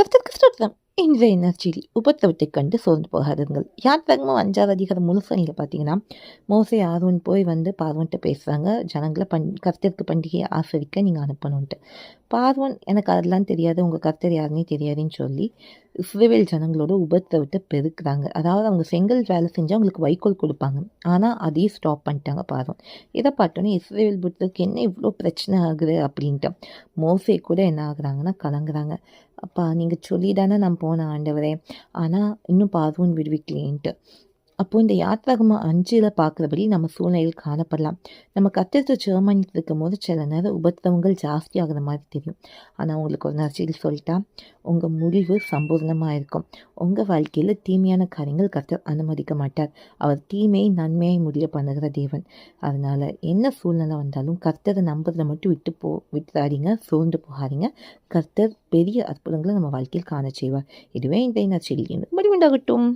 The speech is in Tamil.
கர்த்தருக்கு ஸ்தோத்திரம். இன்றைய நற்செய்தி உபத்திரவத்தைக் கண்டு சோர்ந்து போகாதீர்கள். யாத்ராகமம் 5வது அதிகாரம் முழுசா நீங்க பார்த்தீங்கன்னா, மோசே ஆரோன் போய் பார்வோன்ட்ட பேசுறாங்க. ஜனங்கள கர்த்தருக்கு பண்டிகையை ஆசரிக்க நீங்க அனுப்பணுன்ட்டு. பார்வோன் எனக்கு அதெல்லாம் தெரியாது, உங்க கர்த்தர் யாருன்னே தெரியாதுன்னு சொல்லி இஸ்ரவேல் ஜனங்களோட உபத்திரவத்தை பெருக்குறாங்க. அதாவது அவங்க செங்கல் வேலை செஞ்சா அவங்களுக்கு வைக்கோல் கொடுப்பாங்க. ஆனால் அதையும் ஸ்டாப் பண்ணிட்டாங்க பார்வோன். இதை பார்த்தோன்னே இஸ்ரவேல் புத்தருக்கு என்ன இவ்வளோ பிரச்சனை ஆகுது அப்படின்ட்டு மோசே கூட என்ன ஆகுறாங்கன்னா கலங்குறாங்க. அப்பா நீங்கள் சொல்லி தானே நான் போனேன் ஆண்டவரே, ஆனால் இன்னும் பார்வோன் விடுவிக்கலேன்ட்டு. அப்போது இந்த யாத்ராகமம் 5ல் பார்க்குறபடி நம்ம சூழ்நிலையில் காணப்படலாம். நம்ம கர்த்தரை ஜெபம் இருக்கும் போது சில நேரம் உபத்திரவங்கள் ஜாஸ்தியாகிற மாதிரி தெரியும். ஆனால் உங்களுக்கு ஒரு நற்செய்தி சொல்லிட்டா, உங்கள் முடிவு சம்பூர்ணமாக இருக்கும். உங்கள் வாழ்க்கையில் தீமையான காரியங்கள் கர்த்தர் அனுமதிக்க மாட்டார். அவர் தீமையை நன்மையை முடிய பண்ணுகிற தேவன். அதனால் என்ன சூழ்நிலை வந்தாலும் கர்த்தரை நம்புறதை மட்டும் விட்டுறாதீங்க, சோர்ந்து போகாதீங்க. கர்த்தர் பெரிய அற்புதங்களை நம்ம வாழ்க்கையில் காண செய்வார். இதுவே இந்த நற்செய்தி. மறுபடியும் உண்டாகட்டும்.